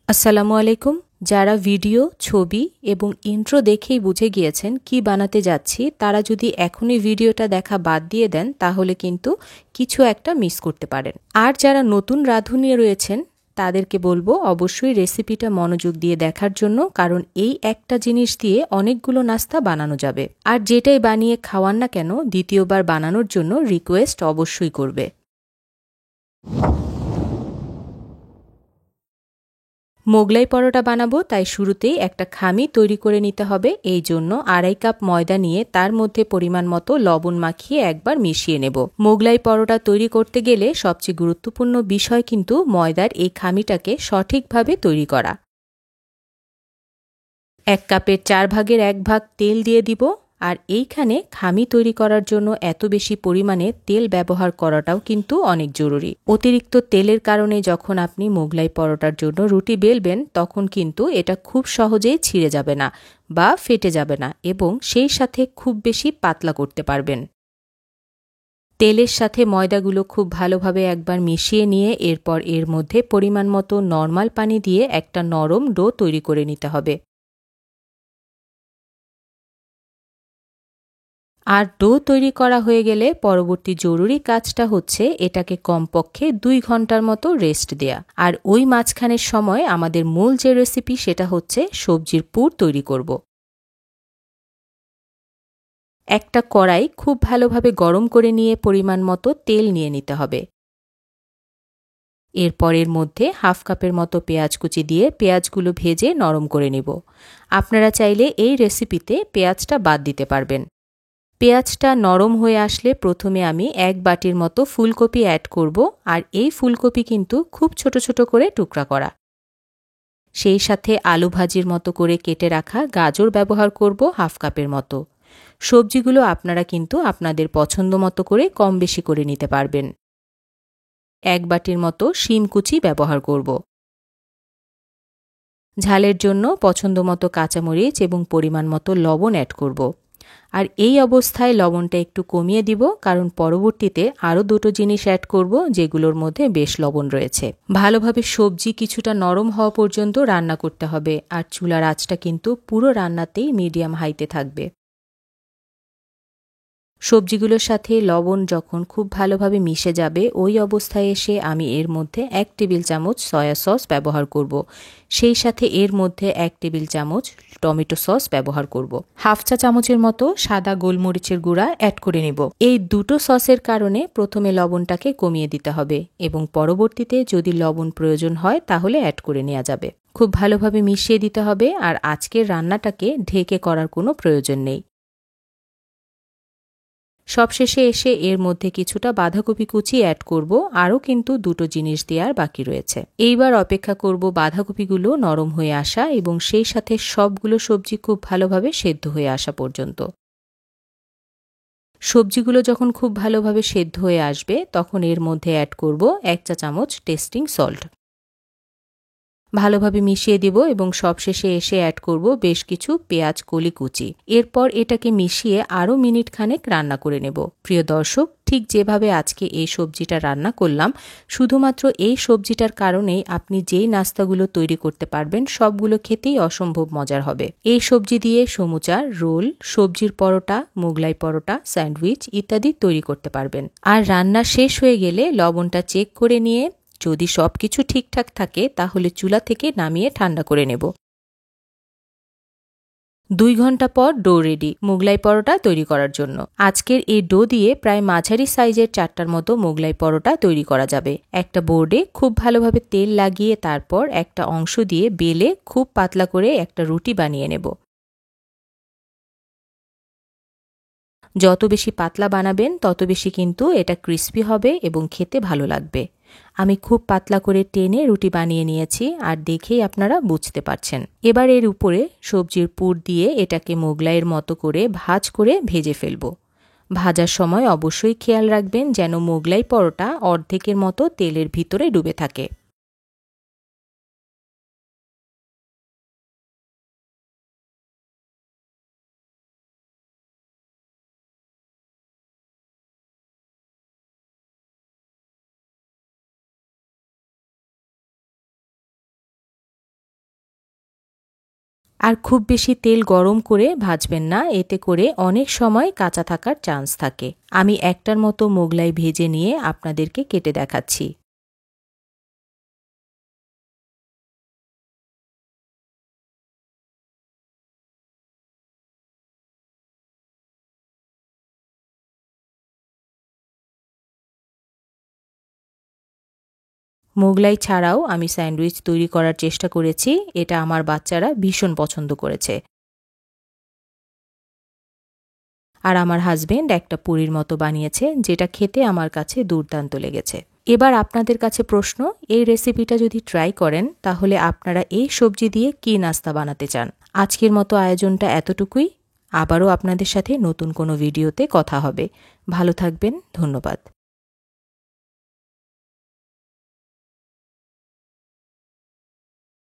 আসসালামু আলাইকুম। যারা ভিডিও, ছবি এবং ইন্ট্রো দেখেই বুঝে গিয়েছেন কি বানাতে যাচ্ছি, তারা যদি এখনই ভিডিওটা দেখা বাদ দিয়ে দেন তাহলে কিন্তু কিছু একটা মিস করতে পারেন। আর যারা নতুন রাঁধুনি রয়েছেন তাদেরকে বলবো অবশ্যই রেসিপিটা মনোযোগ দিয়ে দেখার জন্য, কারণ এই একটা জিনিস দিয়ে অনেকগুলো নাস্তা বানানো যাবে। আর যেটাই বানিয়ে খাওয়ান না কেন, দ্বিতীয়বার বানানোর জন্য রিকোয়েস্ট অবশ্যই করবে। মোগলাই পরোটা বানাবো, তাই শুরুতেই একটা খামি তৈরি করে নিতে হবে। এই জন্য 2.5 কাপ ময়দা নিয়ে তার মধ্যে পরিমাণ মতো লবণ মাখিয়ে একবার মিশিয়ে নেব। মোগলাই পরোটা তৈরি করতে গেলে সবচেয়ে গুরুত্বপূর্ণ বিষয় কিন্তু ময়দার এই খামিটাকে সঠিকভাবে তৈরি করা। 1 কাপের 4 ভাগের 1 ভাগ তেল দিয়ে দিব। আর এইখানে খামি তৈরি করার জন্য এত বেশি পরিমাণে তেল ব্যবহার করাটাও কিন্তু অনেক জরুরি। অতিরিক্ত তেলের কারণে যখন আপনি মোগলাই পরোটার জন্য রুটি বেলবেন তখন কিন্তু এটা খুব সহজেই ছিঁড়ে যাবে না বা ফেটে যাবে না, এবং সেই সাথে খুব বেশি পাতলা করতে পারবেন। তেলের সাথে ময়দাগুলো খুব ভালোভাবে একবার মিশিয়ে নিয়ে এরপর এর মধ্যে পরিমাণ মতো নরমাল পানি দিয়ে একটা নরম ডো তৈরি করে নিতে হবে। আর ডো তৈরি করা হয়ে গেলে পরবর্তী জরুরি কাজটা হচ্ছে এটাকে কমপক্ষে 2 ঘন্টার মতো রেস্ট দেয়া। আর ওই মাঝখানের সময় আমাদের মূল যে রেসিপি সেটা হচ্ছে সবজির পুর তৈরি করব। একটা কড়াই খুব ভালোভাবে গরম করে নিয়ে পরিমাণ মতো তেল নিয়ে নিতে হবে। এরপর এর মধ্যে 1/2 কাপের মতো পেঁয়াজ কুচি দিয়ে পেঁয়াজগুলো ভেজে নরম করে নিব। আপনারা চাইলে এই রেসিপিতে পেঁয়াজটা বাদ দিতে পারবেন। পেঁয়াজটা নরম হয়ে আসলে প্রথমে আমি 1 বাটির মতো ফুলকপি অ্যাড করব। আর এই ফুলকপি কিন্তু খুব ছোট ছোট করে টুকরা করা। সেই সাথে আলু ভাজির মতো করে কেটে রাখা গাজর ব্যবহার করব 1/2 কাপের মতো। সবজিগুলো আপনারা কিন্তু আপনাদের পছন্দ মতো করে কম বেশি করে নিতে পারবেন। 1 বাটির মতো শিম কুচি ব্যবহার করব। ঝালের জন্য পছন্দ মতো কাঁচামরিচ এবং পরিমাণ মতো লবণ অ্যাড করব। আর এই অবস্থায় লবণটা একটু কমিয়ে দিব, কারণ পরবর্তীতে আরও দুটো জিনিস অ্যাড করব যেগুলোর মধ্যে বেশ লবণ রয়েছে। ভালোভাবে সবজি কিছুটা নরম হওয়া পর্যন্ত রান্না করতে হবে, আর চুলার আঁচটা কিন্তু পুরো রান্নাতেই মিডিয়াম হাইতে থাকবে। সবজিগুলোর সাথে লবণ যখন খুব ভালোভাবে মিশে যাবে ওই অবস্থায় এসে আমি এর মধ্যে 1 টেবিল চামচ সয়া সস ব্যবহার করব। সেই সাথে এর মধ্যে 1 টেবিল চামচ টমেটো সস ব্যবহার করব। 1/2 চা চামচের মতো সাদা গোলমরিচের গুঁড়া অ্যাড করে নেব। এই দুটো সসের কারণে প্রথমে লবণটাকে কমিয়ে দিতে হবে এবং পরবর্তীতে যদি লবণ প্রয়োজন হয় তাহলে অ্যাড করে নেওয়া যাবে। খুব ভালোভাবে মিশিয়ে দিতে হবে, আর আজকের রান্নাটাকে ঢেকে করার কোনো প্রয়োজন নেই। সবশেষে এসে এর মধ্যে কিছুটা বাঁধাকপি কুচি অ্যাড করব। আরও কিন্তু দুটো জিনিস দেওয়ার বাকি রয়েছে। এইবার অপেক্ষা করব বাঁধাকপিগুলো নরম হয়ে আসা এবং সেই সাথে সবগুলো সবজি খুব ভালোভাবে সেদ্ধ হয়ে আসা পর্যন্ত। সবজিগুলো যখন খুব ভালোভাবে সেদ্ধ হয়ে আসবে তখন এর মধ্যে অ্যাড করব 1 চা চামচ টেস্টিং সল্ট। ভালোভাবে মিশিয়ে দিব এবং সবশেষে এসে অ্যাড করব বেশ কিছু পেঁয়াজ কলি কুচি। এরপর এটাকে মিশিয়ে আরও মিনিট খানেক রান্না করে নেব। প্রিয় দর্শক, ঠিক যেভাবে আজকে এই সবজিটা রান্না করলাম, শুধুমাত্র এই সবজিটার কারণেই আপনি যেই নাস্তাগুলো তৈরি করতে পারবেন সবগুলো খেতেই অসম্ভব মজার হবে। এই সবজি দিয়ে সমুচা, রোল, সবজির পরোটা, মোগলাই পরোটা, স্যান্ডউইচ ইত্যাদি তৈরি করতে পারবেন। আর রান্না শেষ হয়ে গেলে লবণটা চেক করে নিয়ে যদি সবকিছু ঠিকঠাক থাকে তাহলে চুলা থেকে নামিয়ে ঠান্ডা করে নেব। 2 ঘন্টা পর ডো রেডি মোগলাই পরোটা তৈরি করার জন্য। আজকের এই ডো দিয়ে প্রায় মাঝারি সাইজের 4টার মতো মোগলাই পরোটা তৈরি করা যাবে। একটা বোর্ডে খুব ভালোভাবে তেল লাগিয়ে তারপর একটা অংশ দিয়ে বেলে খুব পাতলা করে একটা রুটি বানিয়ে নেব। যত বেশি পাতলা বানাবেন তত বেশি কিন্তু এটা ক্রিস্পি হবে এবং খেতে ভালো লাগবে। আমি খুব পাতলা করে টেনে রুটি বানিয়ে নিয়েছি, আর দেখেই আপনারা বুঝতে পারছেন। এবার এর উপরে সবজির পুর দিয়ে এটাকে মোগলাইয়ের মতো করে ভাঁজ করে ভেজে ফেলব। ভাজার সময় অবশ্যই খেয়াল রাখবেন যেন মোগলাই পরোটা অর্ধেকের মতো তেলের ভিতরে ডুবে থাকে। আর খুব বেশি তেল গরম করে ভাজবেন না, এতে করে অনেক সময় কাঁচা থাকার চান্স থাকে। আমি একটার মতো মোগলাই ভেজে নিয়ে আপনাদেরকে কেটে দেখাচ্ছি। মোগলাই ছাড়াও আমি স্যান্ডউইচ তৈরি করার চেষ্টা করেছি, এটা আমার বাচ্চারা ভীষণ পছন্দ করেছে। আর আমার হাজবেন্ড একটা পুরির মতো বানিয়েছে, যেটা খেতে আমার কাছে দুর্দান্ত লেগেছে। এবার আপনাদের কাছে প্রশ্ন, এই রেসিপিটা যদি ট্রাই করেন তাহলে আপনারা এই সবজি দিয়ে কী নাস্তা বানাতে চান? আজকের মতো আয়োজনটা এতটুকুই। আবারও আপনাদের সাথে নতুন কোনো ভিডিওতে কথা হবে। ভালো থাকবেন। ধন্যবাদ।